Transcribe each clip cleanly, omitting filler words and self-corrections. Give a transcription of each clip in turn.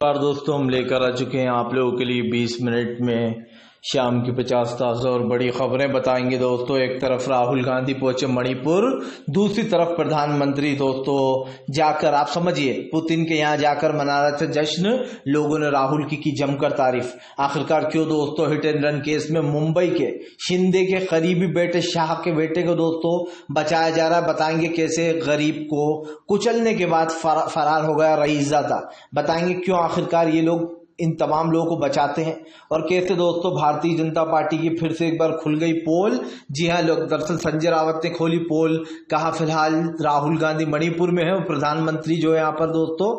बार दोस्तों हम लेकर आ चुके हैं आप लोगों के लिए 20 मिनट में शाम की 50 ताज़ा और बड़ी खबरें बताएंगे दोस्तों। एक तरफ राहुल गांधी पहुंचे मणिपुर, दूसरी तरफ प्रधानमंत्री दोस्तों जाकर आप समझिए पुतिन के यहाँ जाकर मना रहे थे जश्न। लोगों ने राहुल की जमकर तारीफ। आखिरकार क्यों दोस्तों हिट एंड रन केस में मुंबई के शिंदे के करीबी बेटे शाह के बेटे को दोस्तों बचाया जा रहा है। बताएंगे कैसे गरीब को कुचलने के बाद फरार हो गया रईसजादा। बताएंगे क्यों आखिरकार ये लोग इन तमाम लोगों को बचाते हैं और कैसे दोस्तों भारतीय जनता पार्टी की फिर से एक बार खुल गई पोल। जी हाँ, लोग दरअसल संजय रावत ने खोली पोल, कहा फिलहाल राहुल गांधी मणिपुर में है और प्रधानमंत्री जो है यहाँ पर दोस्तों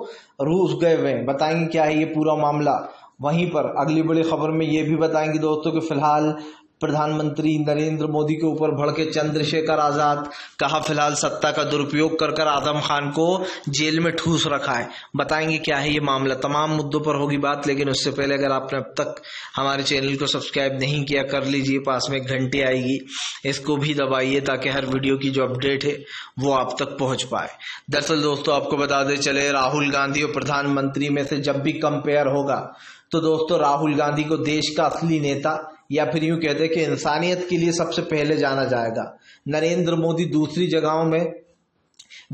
रूस गए हुए हैं। बताएंगे क्या है ये पूरा मामला। वहीं पर अगली बड़ी खबर में ये भी बताएंगे दोस्तों कि फिलहाल प्रधानमंत्री नरेंद्र मोदी के ऊपर भड़के चंद्रशेखर आजाद, कहा फिलहाल सत्ता का दुरुपयोग कर आजम खान को जेल में ठूस रखा है। बताएंगे क्या है ये मामला। तमाम मुद्दों पर होगी बात, लेकिन उससे पहले अगर आपने अब तक हमारे चैनल को सब्सक्राइब नहीं किया कर लीजिए। पास में एक घंटी आएगी, इसको भी दबाइए ताकि हर वीडियो की जो अपडेट है वो आप तक पहुंच पाए। दरअसल दोस्तों आपको बता दें चले, राहुल गांधी और प्रधानमंत्री में से जब भी कंपेयर होगा तो दोस्तों राहुल गांधी को देश का असली नेता या फिर यूं कहते हैं कि इंसानियत के लिए सबसे पहले जाना जाएगा। नरेंद्र मोदी दूसरी जगहों में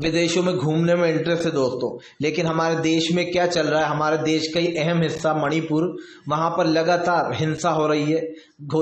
विदेशों में घूमने में इंटरेस्ट है दोस्तों, लेकिन हमारे देश में क्या चल रहा है, हमारे देश का ही अहम हिस्सा मणिपुर, वहां पर लगातार हिंसा हो रही है।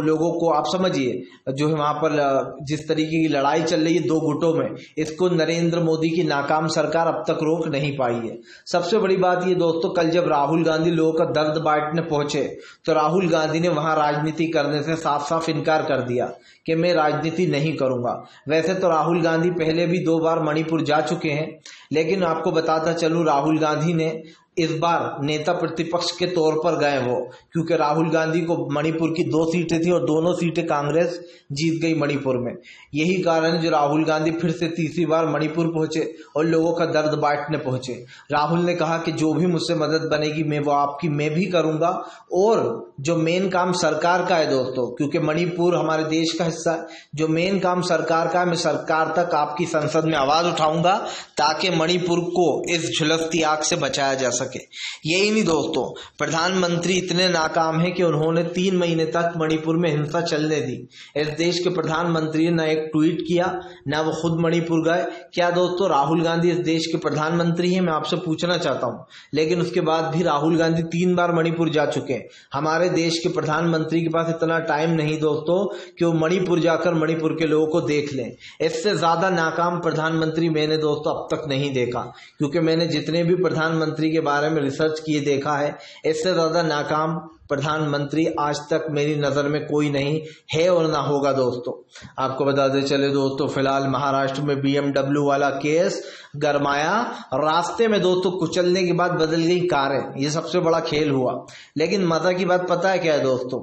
लोगों को आप समझिए जो है वहां पर जिस तरीके की लड़ाई चल रही है दो गुटों में, इसको नरेंद्र मोदी की नाकाम सरकार अब तक रोक नहीं पाई है। सबसे बड़ी बात ये दोस्तों, कल जब राहुल गांधी लोगों का दर्द बांटने पहुंचे तो राहुल गांधी ने वहां राजनीति करने से साफ साफ इनकार कर दिया कि मैं राजनीति नहीं करूंगा। वैसे तो राहुल गांधी पहले भी 2 बार मणिपुर जा चुके हैं, लेकिन आपको बताता चलूं राहुल गांधी ने इस बार नेता प्रतिपक्ष के तौर पर गए वो, क्योंकि राहुल गांधी को मणिपुर की 2 सीटें थी और दोनों सीटें कांग्रेस जीत गई मणिपुर में। यही कारण है जो राहुल गांधी फिर से तीसरी बार मणिपुर पहुंचे और लोगों का दर्द बांटने पहुंचे। राहुल ने कहा कि जो भी मुझसे मदद बनेगी मैं वो आपकी मैं भी करूंगा, और जो मेन काम सरकार का है दोस्तों, क्योंकि मणिपुर हमारे देश का हिस्सा है, जो मेन काम सरकार का है मैं सरकार तक आपकी संसद में आवाज उठाऊंगा ताकि मणिपुर को इस झुलसती आग से बचाया जा सके। यही नहीं दोस्तों, प्रधानमंत्री इतने नाकाम हैं कि उन्होंने 3 महीने तक मणिपुर में हिंसा चलने दी। इस देश के प्रधानमंत्री ने ना एक ट्वीट किया ना वो खुद मणिपुर गए। क्या दोस्तों राहुल गांधी इस देश के प्रधानमंत्री हैं? मैं आपसे पूछना चाहता हूं। लेकिन उसके बाद भी राहुल गांधी 3 बार मणिपुर जा चुके हैं। हमारे देश के प्रधानमंत्री के पास इतना टाइम नहीं दोस्तों कि वो मणिपुर जाकर मणिपुर के लोगों को देख लें। इससे ज्यादा नाकाम प्रधानमंत्री मैंने दोस्तों अब तक नहीं देखा, क्योंकि मैंने जितने भी प्रधानमंत्री के बारे में रिसर्च किए देखा है, इससे ज्यादा नाकाम प्रधानमंत्री आज तक मेरी नजर में कोई नहीं है और ना होगा दोस्तों। आपको बता दें चले दोस्तों, फिलहाल महाराष्ट्र में BMW वाला केस गरमाया। रास्ते में दोस्तों कुचलने के बाद बदल गई कारें, ये सबसे बड़ा खेल हुआ। लेकिन मजा की बात पता है क्या है दोस्तों,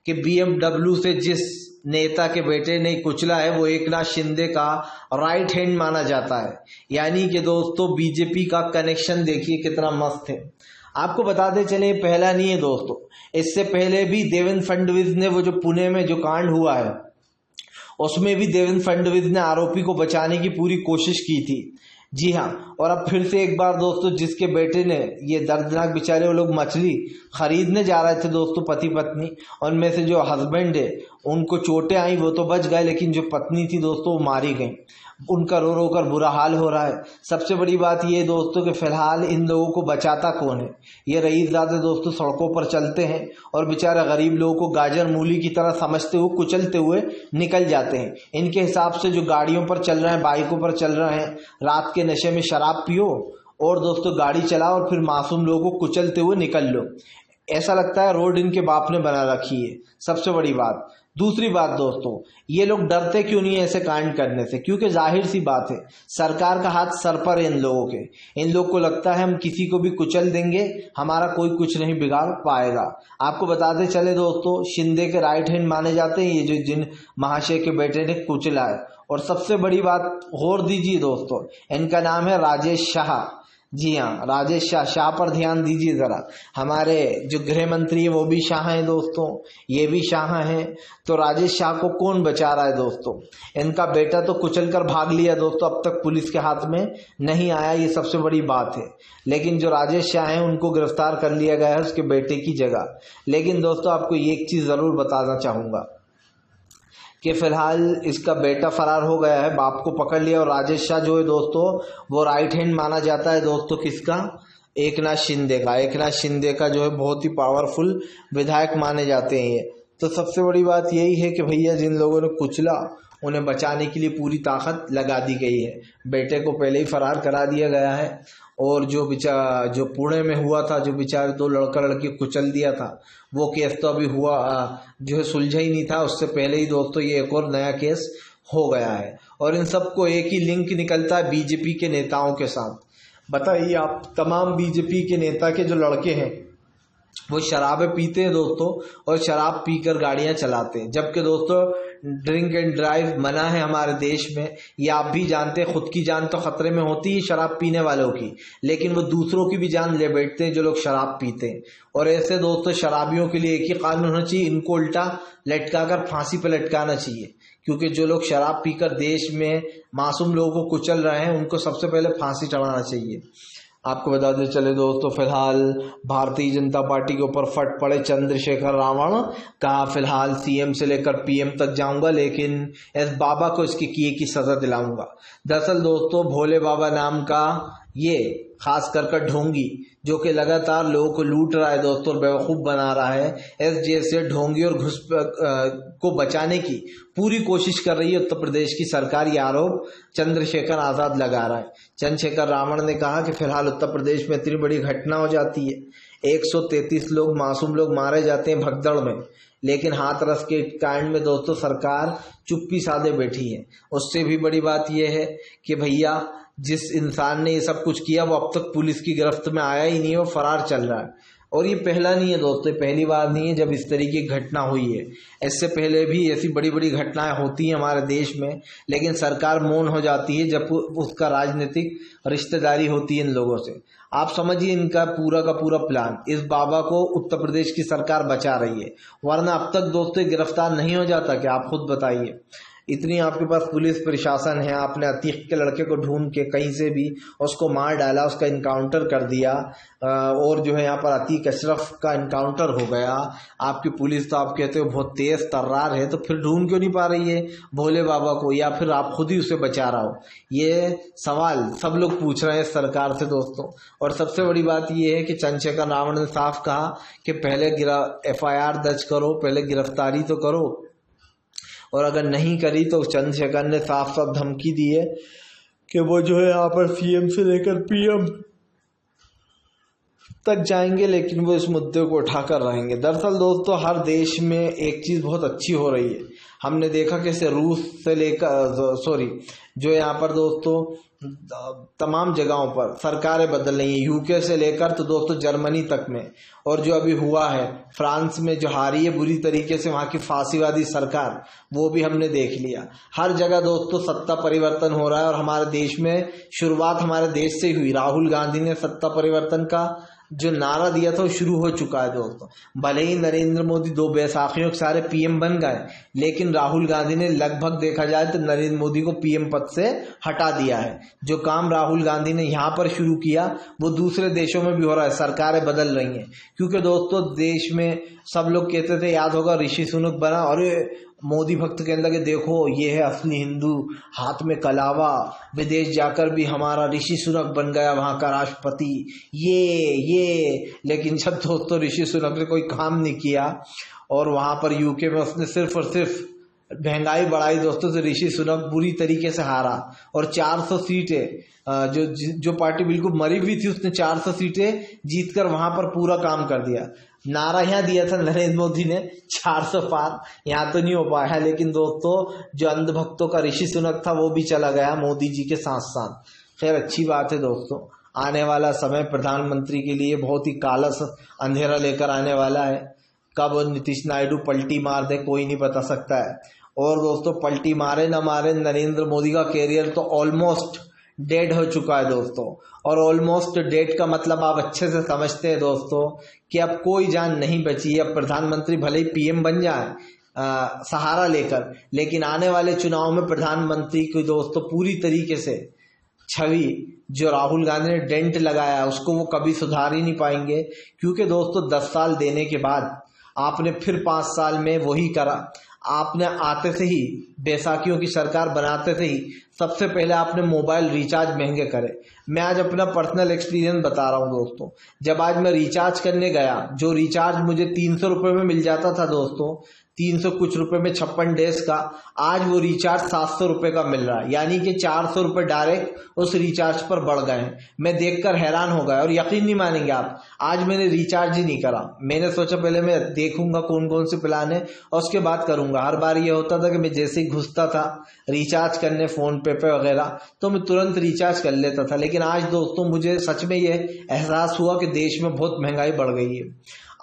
कि BMW से जिस नेता के बेटे ने कुचला है वो एकनाथ शिंदे का राइट हैंड माना जाता है। यानी कि दोस्तों बीजेपी का कनेक्शन देखिए कितना मस्त है। आपको बताते चले पहला नहीं है दोस्तों, इससे पहले भी देवेंद्र फडणवीस ने वो जो पुणे में जो कांड हुआ है उसमें भी देवेंद्र फडणवीस ने आरोपी को बचाने की पूरी कोशिश की थी। जी हाँ, और अब फिर से एक बार दोस्तों जिसके बेटे ने, ये दर्दनाक बेचारे वो लोग मछली खरीदने जा रहे थे दोस्तों पति पत्नी, उनमें से जो हस्बैंड है उनको चोटें आई, वो तो बच गए, लेकिन जो पत्नी थी दोस्तों वो मारी गई। उनका रो रो कर बुरा हाल हो रहा है। सबसे बड़ी बात ये दोस्तों कि फिलहाल इन लोगों को बचाता कौन है? ये रईसजादे दोस्तों सड़कों पर चलते हैं और बेचारा गरीब लोगों को गाजर मूली की तरह समझते हुए कुचलते हुए निकल जाते हैं। इनके हिसाब से जो गाड़ियों पर चल रहे हैं, बाइकों पर चल रहे हैं, रात के नशे में शराब पियो और दोस्तों गाड़ी चलाओ और फिर मासूम लोगों को कुचलते हुए निकल लो। ऐसा लगता है रोड इनके बाप ने बना रखी है। सबसे बड़ी बात। दूसरी बात दोस्तों, ये लोग डरते क्यों नहीं है ऐसे कांड करने से? क्योंकि जाहिर सी बात है सरकार का हाथ सर पर है इन लोगों के। इन लोग को लगता है हम किसी को भी कुचल देंगे, हमारा कोई कुछ नहीं बिगाड़ पाएगा। आपको बताते चले दोस्तों, शिंदे के राइट हैंड माने जाते हैं ये जो जिन महाशय के बेटे ने कुचला है। और सबसे बड़ी बात गौर दीजिए दोस्तों, इनका नाम है राजेश शाह। जी हाँ, राजेश शाह पर ध्यान दीजिए जरा। हमारे जो गृह मंत्री है वो भी शाह हैं दोस्तों, ये भी शाह हैं। तो राजेश शाह को कौन बचा रहा है दोस्तों? इनका बेटा तो कुचल कर भाग लिया दोस्तों, अब तक पुलिस के हाथ में नहीं आया, ये सबसे बड़ी बात है। लेकिन जो राजेश शाह हैं उनको गिरफ्तार कर लिया गया है उसके बेटे की जगह। लेकिन दोस्तों आपको एक चीज जरूर बताना चाहूंगा कि फिलहाल इसका बेटा फरार हो गया है, बाप को पकड़ लिया। और राजेश शाह जो है दोस्तों वो राइट हैंड माना जाता है दोस्तों, किसका? एकनाथ शिंदे का। एकनाथ शिंदे का जो है बहुत ही पावरफुल विधायक माने जाते हैं ये। तो सबसे बड़ी बात यही है कि भैया जिन लोगों ने कुचला उन्हें बचाने के लिए पूरी ताकत लगा दी गई है। बेटे को पहले ही फरार करा दिया गया है। और जो पुणे में हुआ था, जो बेचारे 2 लड़का लड़की कुचल दिया था, वो केस तो अभी हुआ जो है सुलझा ही नहीं था, उससे पहले ही दोस्तों ये एक और नया केस हो गया है। और इन सबको एक ही लिंक निकलता है बीजेपी के नेताओं के साथ। बताइए आप, तमाम बीजेपी के नेता के जो लड़के हैं वो शराबें पीते हैं दोस्तों, और शराब पीकर गाड़ियां चलाते हैं। जबकि दोस्तों ड्रिंक एंड ड्राइव मना है हमारे देश में, ये आप भी जानते हैं। खुद की जान तो खतरे में होती है शराब पीने वालों की, लेकिन वो दूसरों की भी जान ले बैठते हैं जो लोग शराब पीते हैं। और ऐसे दोस्तों शराबियों के लिए एक ही कानून होना चाहिए, इनको उल्टा लटका कर फांसी पर लटकाना चाहिए। क्योंकि जो लोग शराब पीकर देश में मासूम लोगों को कुचल रहे हैं उनको सबसे पहले फांसी चढ़ाना चाहिए। आपको बता दें चले दोस्तों, फिलहाल भारतीय जनता पार्टी के ऊपर फट पड़े चंद्रशेखर रावण। कहा फिलहाल सीएम से लेकर पीएम तक जाऊंगा, लेकिन एस बाबा को इसके किए की सजा दिलाऊंगा। दरअसल दोस्तों भोले बाबा नाम का ये खास कर ढोंगी जो कि लगातार लोगों को लूट रहा है दोस्तों और बेवकूफ़ बना रहा है, इस जैसे ढोंगी और घुस को बचाने की पूरी कोशिश कर रही है उत्तर प्रदेश की सरकार। ये आरोप चंद्रशेखर आज़ाद लगा रहा है। चंद्रशेखर रावण ने कहा कि फिलहाल उत्तर प्रदेश में इतनी बड़ी घटना हो जाती है, 133 लोग मासूम लोग मारे जाते हैं भगदड़ में, लेकिन हाथरस के कांड में दोस्तों सरकार चुप्पी साधे बैठी है। उससे भी बड़ी बात यह है कि भैया जिस इंसान ने ये सब कुछ किया वो अब तक पुलिस की गिरफ्त में आया ही नहीं है, वो फरार चल रहा है। और ये पहला नहीं है दोस्तों, पहली बार नहीं है जब इस तरीके की घटना हुई है। इससे पहले भी ऐसी बड़ी बड़ी घटनाएं होती हैं हमारे देश में, लेकिन सरकार मौन हो जाती है जब उसका राजनीतिक रिश्तेदारी होती है इन लोगों से। आप समझिए इनका पूरा का पूरा प्लान, इस बाबा को उत्तर प्रदेश की सरकार बचा रही है, वरना अब तक दोस्तों गिरफ्तार नहीं हो जाता क्या? आप खुद बताइए। इतनी आपके पास पुलिस प्रशासन है, आपने अतीक के लड़के को ढूंढ के कहीं से भी उसको मार डाला, उसका इनकाउंटर कर दिया, और जो है यहाँ पर अतीक अशरफ का इनकाउंटर हो गया। आपकी पुलिस तो आप कहते हो बहुत तेज तर्रार है, तो फिर ढूंढ क्यों नहीं पा रही है भोले बाबा को, या फिर आप खुद ही उसे बचा रहा हो? ये सवाल सब लोग पूछ रहे हैं सरकार से दोस्तों। और सबसे बड़ी बात यह है कि चंद्रशेखर रावण ने साफ कहा कि पहले FIR दर्ज करो, पहले गिरफ्तारी तो करो, और अगर नहीं करी तो चंद्रशेखर ने साफ साफ धमकी दी है कि वो जो है यहाँ पर सीएम से लेकर पीएम तक जाएंगे, लेकिन वो इस मुद्दे को उठाकर रहेंगे। दरअसल दोस्तों हर देश में एक चीज बहुत अच्छी हो रही है। हमने देखा कि रूस से लेकर जो यहाँ पर दोस्तों तमाम जगहों पर सरकारें बदल रही हैं, यूके से लेकर तो दोस्तों जर्मनी तक में। और जो अभी हुआ है फ्रांस में जो हारी है बुरी तरीके से वहां की फांसीवादी सरकार, वो भी हमने देख लिया। हर जगह दोस्तों सत्ता परिवर्तन हो रहा है, और हमारे देश में शुरुआत हमारे देश से ही हुई। राहुल गांधी ने सत्ता परिवर्तन का जो नारा दिया था वो शुरू हो चुका है दोस्तों। भले ही नरेंद्र मोदी 2 बैसाखियों के सारे पीएम बन गए, लेकिन राहुल गांधी ने लगभग देखा जाए तो नरेंद्र मोदी को पीएम पद से हटा दिया है। जो काम राहुल गांधी ने यहाँ पर शुरू किया वो दूसरे देशों में भी हो रहा है, सरकारें बदल रही हैं। क्योंकि दोस्तों देश में सब लोग कहते थे, याद होगा ऋषि सुनक बना, और मोदी भक्त कहने लगे देखो ये है असली हिंदू, हाथ में कलावा, विदेश जाकर भी हमारा ऋषि सुनक बन गया वहां का राष्ट्रपति, ये। लेकिन जब दोस्तों ऋषि सुनक ने कोई काम नहीं किया और वहां पर यूके में उसने सिर्फ और सिर्फ महंगाई बढ़ाई दोस्तों, तो ऋषि सुनक बुरी तरीके से हारा। और 400 सीटें जो पार्टी बिल्कुल मरी हुई थी उसने 400 सीटें जीतकर वहां पर पूरा काम कर दिया। नारा यहाँ दिया था नरेंद्र मोदी ने 400 पार, यहाँ तो नहीं हो पाया। लेकिन दोस्तों जो अंधभक्तों का ऋषि सुनक था वो भी चला गया मोदी जी के साथ साथ। खैर अच्छी बात है दोस्तों, आने वाला समय प्रधानमंत्री के लिए बहुत ही काला अंधेरा लेकर आने वाला है। कब नीतीश नायडू पलटी मार दे कोई नहीं बता सकता है। और दोस्तों पलटी मारे ना मारे, नरेंद्र मोदी का कैरियर तो ऑलमोस्ट डेड हो चुका है दोस्तों। और ऑलमोस्ट डेड का मतलब आप अच्छे से समझते हैं दोस्तों कि अब कोई जान नहीं बची है। अब प्रधानमंत्री भले ही पीएम बन जाए सहारा लेकर, लेकिन आने वाले चुनाव में प्रधानमंत्री की दोस्तों पूरी तरीके से छवि जो राहुल गांधी ने डेंट लगाया उसको वो कभी सुधार ही नहीं पाएंगे। क्योंकि दोस्तों 10 साल देने के बाद आपने फिर 5 साल में वही करा। आपने आते से ही बैसाखियों की सरकार बनाते से ही सबसे पहले आपने मोबाइल रिचार्ज महंगे करे। मैं आज अपना पर्सनल एक्सपीरियंस बता रहा हूँ दोस्तों। जब आज मैं रिचार्ज करने गया, जो रिचार्ज मुझे 300 रुपये में मिल जाता था दोस्तों, 300 कुछ रुपए में 56 डेज का, आज वो रिचार्ज 700 रुपए का मिल रहा है। यानी कि 400 रुपए डायरेक्ट उस रिचार्ज पर बढ़ गए हैं। मैं देखकर हैरान हो गया और यकीन नहीं मानेंगे आप, आज मैंने रिचार्ज ही नहीं करा। मैंने सोचा पहले मैं देखूंगा कौन कौन से प्लान है और उसके बाद करूंगा। हर बार ये होता था कि मैं जैसे ही घुसता था रिचार्ज करने फोन पे वगैरह तो मैं तुरंत रिचार्ज कर लेता था। लेकिन आज दोस्तों मुझे सच में ये एहसास हुआ कि देश में बहुत महंगाई बढ़ गई है।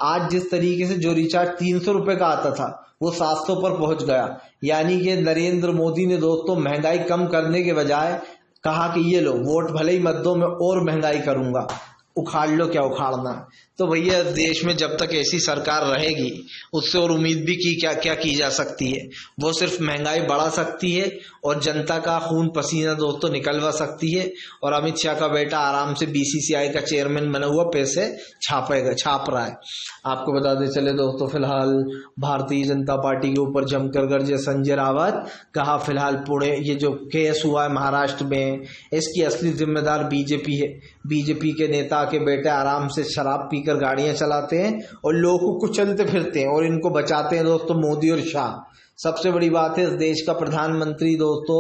आज जिस तरीके से जो रिचार्ज 300 रुपए का आता था वो 700 पर पहुंच गया। यानी कि नरेंद्र मोदी ने दोस्तों महंगाई कम करने के बजाय कहा कि ये लो वोट भले ही मत दो, मैं और महंगाई करूंगा, उखाड़ लो क्या उखाड़ना। तो भैया देश में जब तक ऐसी सरकार रहेगी उससे और उम्मीद भी क्या क्या की जा सकती है। वो सिर्फ महंगाई बढ़ा सकती है और जनता का खून पसीना दोस्तों निकलवा सकती है। और अमित शाह का बेटा आराम से बीसीसीआई का चेयरमैन बना हुआ पैसे छाप रहा है। आपको बताते चले दोस्तों, फिलहाल भारतीय जनता पार्टी के ऊपर जमकर गरजे संजय रावत। कहा फिलहाल पुणे ये जो केस हुआ है महाराष्ट्र में, इसकी असली जिम्मेदार बीजेपी है। बीजेपी के नेता के बेटे आराम से शराब पीकर गाड़ियां चलाते हैं और लोगों को कुचलते फिरते हैं और इनको बचाते हैं दोस्तों मोदी और शाह। सबसे बड़ी बात है इस देश का प्रधानमंत्री दोस्तों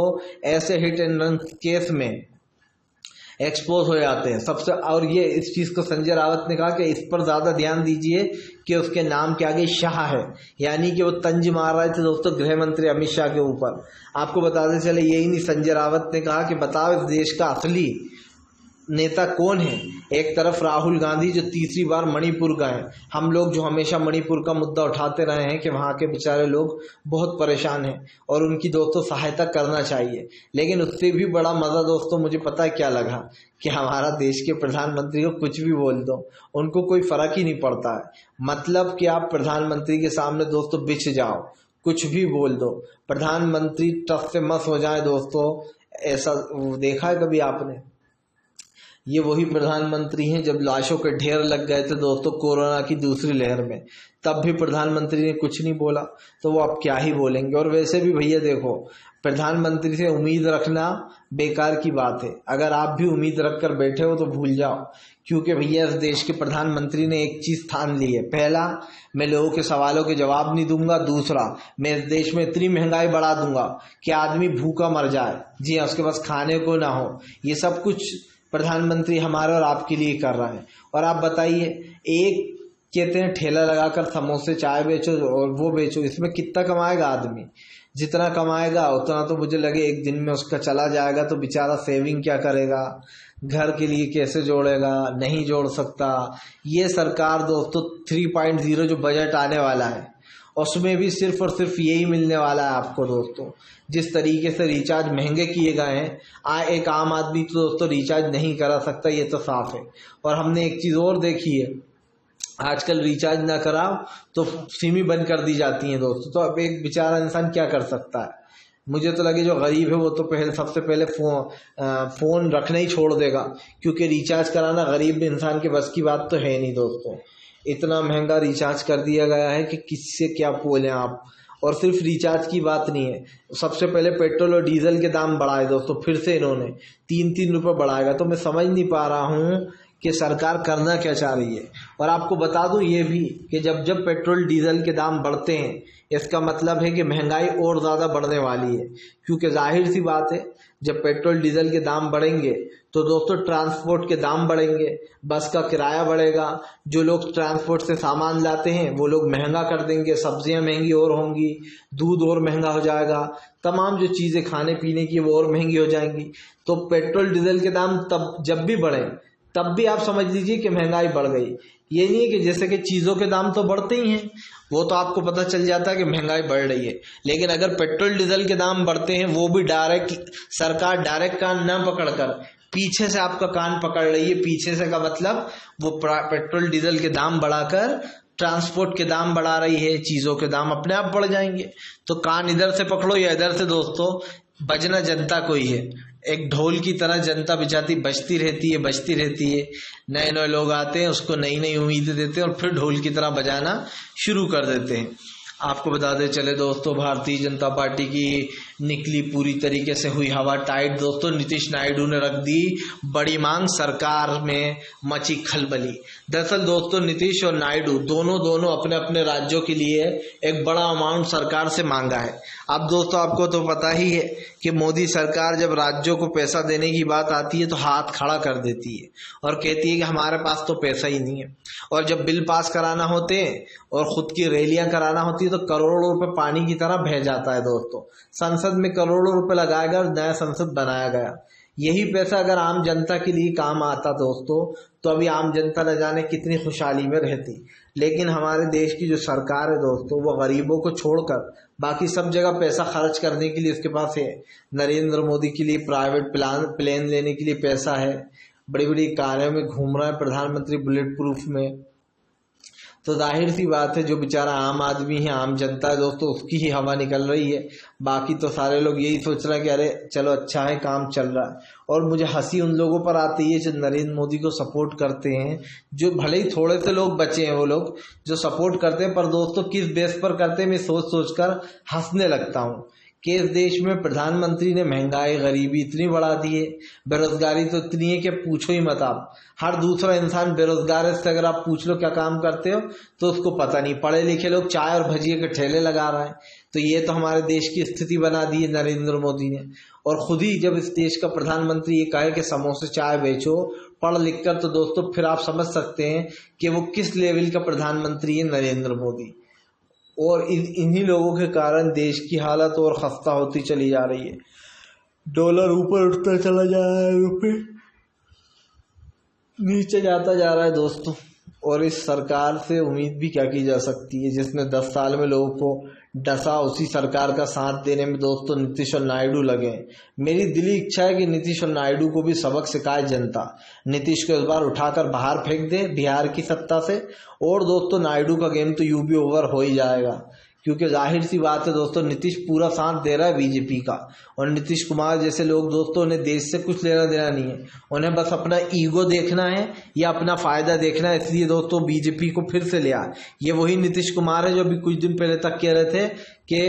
ऐसे हिट एंड रन केस में एक्सपोज हो जाते हैं सबसे। और ये इस चीज को संजय रावत ने कहा कि इस पर ज्यादा ध्यान दीजिए कि उसके नाम के आगे शाह है, यानी कि वो तंज मार रहे थे दोस्तों गृह मंत्री अमित शाह के ऊपर। आपको बताते चले यही नहीं, संजय रावत ने कहा कि बताओ इस देश का असली नेता कौन है। एक तरफ राहुल गांधी जो तीसरी बार मणिपुर गए, हम लोग जो हमेशा मणिपुर का मुद्दा उठाते रहे हैं कि वहाँ के बेचारे लोग बहुत परेशान हैं और उनकी दोस्तों सहायता करना चाहिए। लेकिन उससे भी बड़ा मजा दोस्तों मुझे पता है क्या लगा, कि हमारा देश के प्रधानमंत्री को कुछ भी बोल दो उनको कोई फर्क ही नहीं पड़ता है। मतलब कि आप प्रधानमंत्री के सामने दोस्तों बिछ जाओ, कुछ भी बोल दो, प्रधानमंत्री टस से मस हो जाए दोस्तों। ऐसा देखा है कभी आपने? ये वही प्रधानमंत्री हैं जब लाशों के ढेर लग गए थे दोस्तों कोरोना की दूसरी लहर में, तब भी प्रधानमंत्री ने कुछ नहीं बोला, तो वो अब क्या ही बोलेंगे। और वैसे भी भैया देखो, प्रधानमंत्री से उम्मीद रखना बेकार की बात है। अगर आप भी उम्मीद रख कर बैठे हो तो भूल जाओ, क्योंकि भैया इस देश के प्रधानमंत्री ने एक चीज ठान ली है। पहला, मैं लोगों के सवालों के जवाब नहीं दूंगा। दूसरा, मैं इस देश में इतनी महंगाई बढ़ा दूंगा कि आदमी भूखा मर जाए, जी हाँ, उसके पास खाने को ना हो। ये सब कुछ प्रधानमंत्री हमारे और आपके लिए कर रहा है। और आप बताइए, एक कहते हैं ठेला लगाकर समोसे चाय बेचो और वो बेचो, इसमें कितना कमाएगा आदमी? जितना कमाएगा उतना तो मुझे लगे एक दिन में उसका चला जाएगा। तो बेचारा सेविंग क्या करेगा, घर के लिए कैसे जोड़ेगा? नहीं जोड़ सकता। ये सरकार दोस्तों 3.0 जो बजट आने वाला है उसमें भी सिर्फ और सिर्फ यही मिलने वाला है आपको दोस्तों। जिस तरीके से रिचार्ज महंगे किए गए हैं, एक आम आदमी तो दोस्तों रिचार्ज नहीं करा सकता, ये तो साफ है। और हमने एक चीज़ और देखी है, आजकल रिचार्ज ना कराओ तो सिम ही बंद कर दी जाती है दोस्तों। तो अब एक बेचारा इंसान क्या कर सकता है? मुझे तो लगे जो गरीब है वो तो सबसे पहले फोन रखना ही छोड़ देगा, क्योंकि रिचार्ज कराना गरीब इंसान के बस की बात तो है नहीं दोस्तों। इतना महंगा रिचार्ज कर दिया गया है कि किससे क्या बोलें आप। और सिर्फ रिचार्ज की बात नहीं है, सबसे पहले पेट्रोल और डीजल के दाम बढ़ाए दोस्तों, फिर से इन्होंने 3-3 रुपये बढ़ाएगा। तो मैं समझ नहीं पा रहा हूँ कि सरकार करना क्या चाह रही है। और आपको बता दूं ये भी कि जब पेट्रोल डीजल के दाम बढ़ते हैं इसका मतलब है कि महंगाई और ज़्यादा बढ़ने वाली है। क्योंकि जाहिर सी बात है, जब पेट्रोल डीजल के दाम बढ़ेंगे तो दोस्तों ट्रांसपोर्ट के दाम बढ़ेंगे, बस का किराया बढ़ेगा, जो लोग ट्रांसपोर्ट से सामान लाते हैं वो लोग महंगा कर देंगे, सब्जियां महंगी और होंगी, दूध और महंगा हो जाएगा, तमाम जो चीज़ें खाने पीने की वो और महंगी हो जाएंगी। तो पेट्रोल डीजल के दाम तब जब भी बढ़े तब भी आप समझ लीजिए कि महंगाई बढ़ गई। ये नहीं है कि जैसे कि चीज़ों के दाम तो बढ़ते ही हैं, वो तो आपको पता चल जाता है कि महंगाई बढ़ रही है, लेकिन अगर पेट्रोल डीजल के दाम बढ़ते हैं वो भी डायरेक्ट सरकार डायरेक्ट कान न पकड़कर पीछे से आपका कान पकड़ रही है। पीछे से का मतलब वो पेट्रोल डीजल के दाम बढ़ाकर ट्रांसपोर्ट के दाम बढ़ा रही है, चीज़ों के दाम अपने आप बढ़ जाएंगे। तो कान इधर से पकड़ो या इधर से दोस्तों, बजना जनता को ही है। एक ढोल की तरह जनता बेचारी बजती रहती है। नए नए लोग आते हैं, उसको नई नई उम्मीदें देते हैं और फिर ढोल की तरह बजाना शुरू कर देते हैं। आपको बताते चले दोस्तों, भारतीय जनता पार्टी की निकली पूरी तरीके से हुई हवा टाइट दोस्तों। नीतीश नायडू ने रख दी बड़ी मांग, सरकार में मची खलबली। दरअसल दोस्तों नीतीश और नायडू दोनों अपने अपने राज्यों के लिए एक बड़ा अमाउंट सरकार से मांगा है। अब दोस्तों आपको तो पता ही है कि मोदी सरकार जब राज्यों को पैसा देने की बात आती है तो हाथ खड़ा कर देती है और कहती है कि हमारे पास तो पैसा ही नहीं है। और जब बिल पास कराना होते हैं और खुद की रैलियां कराना होती है तो करोड़ों रुपए पानी की तरह बह जाता है दोस्तों। संसद में करोड़ों रुपए लगाया गया और नया संसद बनाया गया। यही पैसा अगर आम जनता के लिए काम आता दोस्तों तो अभी आम जनता न जाने कितनी खुशहाली में रहती। लेकिन हमारे देश की जो सरकार है दोस्तों, वो गरीबों को छोड़कर बाकी सब जगह पैसा खर्च करने के लिए उसके पास है। नरेंद्र मोदी के लिए प्राइवेट प्लेन लेने के लिए पैसा है, बड़ी बड़ी कारों में घूम रहा है प्रधानमंत्री बुलेट प्रूफ में। तो जाहिर सी बात है जो बेचारा आम आदमी है, आम जनता है दोस्तों, उसकी ही हवा निकल रही है। बाकी तो सारे लोग यही सोच रहे हैं कि अरे चलो अच्छा है, काम चल रहा है। और मुझे हंसी उन लोगों पर आती है जो नरेंद्र मोदी को सपोर्ट करते हैं, जो भले ही थोड़े से लोग बचे हैं वो लोग जो सपोर्ट करते हैं, पर दोस्तों किस बेस पर करते हैं मैं सोच कर हंसने लगता हूँ कि इस देश में प्रधानमंत्री ने महंगाई गरीबी इतनी बढ़ा दी है, बेरोजगारी तो इतनी है कि पूछो ही मत आप। हर दूसरा इंसान बेरोजगार है, से अगर आप पूछ लो क्या काम करते हो तो उसको पता नहीं। पढ़े लिखे लोग चाय और भजिए के ठेले लगा रहे हैं। तो ये तो हमारे देश की स्थिति बना दी है नरेंद्र मोदी ने। और खुद ही जब इस देश का प्रधानमंत्री ये कहे कि समोसे चाय बेचो पढ़ लिख कर, तो दोस्तों फिर आप समझ सकते हैं कि वो किस लेवल का प्रधानमंत्री है नरेंद्र मोदी। और इन्हीं लोगों के कारण देश की हालत और खस्ता होती चली जा रही है। डॉलर ऊपर उठता चला जा रहा है, रुपये नीचे जाता जा रहा है दोस्तों। और इस सरकार से उम्मीद भी क्या की जा सकती है जिसने 10 साल में लोगों को डसा। उसी सरकार का साथ देने में दोस्तों नीतीश और नायडू लगे। मेरी दिली इच्छा है कि नीतीश और नायडू को भी सबक सिखाए जनता। नीतीश को इस बार उठाकर बाहर फेंक दे बिहार की सत्ता से, और दोस्तों नायडू का गेम तो यूं भी ओवर हो ही जाएगा, क्योंकि जाहिर सी बात है दोस्तों नीतीश पूरा साथ दे रहा है बीजेपी का। और नीतीश कुमार जैसे लोग दोस्तों, उन्हें देश से कुछ लेना देना नहीं है, उन्हें बस अपना ईगो देखना है या अपना फायदा देखना है। इसलिए दोस्तों बीजेपी को फिर से लिया। ये वही नीतीश कुमार है जो अभी कुछ दिन पहले तक कह रहे थे कि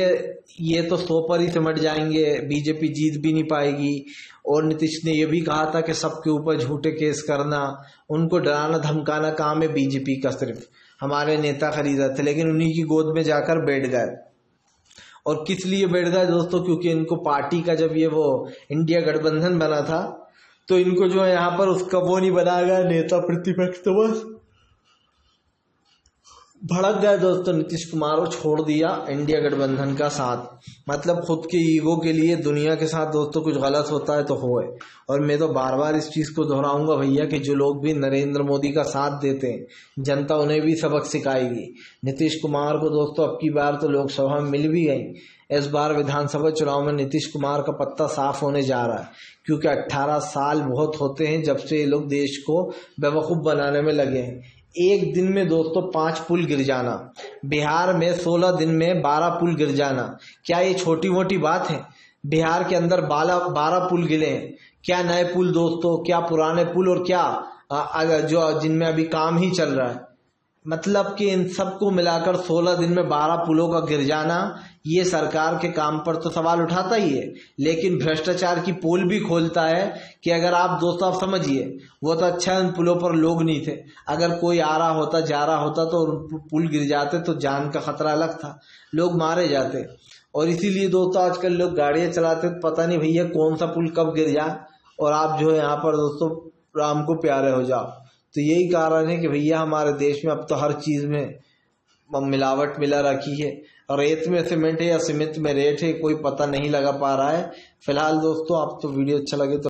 ये तो 100 पर ही सिमट जाएंगे, बीजेपी जीत भी नहीं पाएगी। और नीतीश ने यह भी कहा था कि सबके ऊपर झूठे केस करना, उनको डराना धमकाना काम है बीजेपी का, सिर्फ हमारे नेता खरीदा थे। लेकिन उन्हीं की गोद में जाकर बैठ गए। और किस लिए बैठ गए दोस्तों? क्योंकि इनको पार्टी का जब ये वो इंडिया गठबंधन बना था तो इनको जो है यहाँ पर उसका वो नहीं बनाया गया नेता प्रतिपक्ष, तो बस भड़क गए दोस्तों नीतीश कुमार को, छोड़ दिया इंडिया गठबंधन का साथ। मतलब खुद के ईगो के लिए दुनिया के साथ दोस्तों कुछ गलत होता है तो होए। और मैं तो बार बार इस चीज़ को दोहराऊंगा भैया कि जो लोग भी नरेंद्र मोदी का साथ देते हैं जनता उन्हें भी सबक सिखाएगी। नीतीश कुमार को दोस्तों अब की बार तो लोकसभा में मिल भी गई। इस बार विधानसभा चुनाव में नीतीश कुमार का पत्ता साफ होने जा रहा है, क्योंकि 18 साल बहुत होते हैं जब से ये लोग देश को बेवकूफ़ बनाने में लगे हैं। एक दिन में दोस्तों 5 पुल गिर जाना, बिहार में 16 दिन में 12 पुल गिर जाना, क्या ये छोटी मोटी बात है? बिहार के अंदर 12 पुल गिरे हैं। क्या नए पुल दोस्तों, क्या पुराने पुल, और क्या जो जिनमें अभी काम ही चल रहा है। मतलब कि इन सबको मिलाकर 16 दिन में 12 पुलों का गिर जाना, ये सरकार के काम पर तो सवाल उठाता ही है, लेकिन भ्रष्टाचार की पोल भी खोलता है कि अगर आप दोस्तों आप समझिए, वो तो अच्छा उन पुलों पर लोग नहीं थे, अगर कोई आ रहा होता जा रहा होता तो पुल गिर जाते तो जान का खतरा अलग था, लोग मारे जाते। और इसीलिए दोस्तों आजकल लोग गाड़ियां चलाते तो पता नहीं भैया कौन सा पुल कब गिर जाए और आप जो है यहाँ पर दोस्तों राम को प्यारे हो जाओ। तो यही कारण है कि भैया हमारे देश में अब तो हर चीज में मिलावट मिला रखी है। रेत में सीमेंट है या सीमेंट में रेत है, कोई पता नहीं लगा पा रहा है। फिलहाल दोस्तों आप तो वीडियो अच्छा लगे तो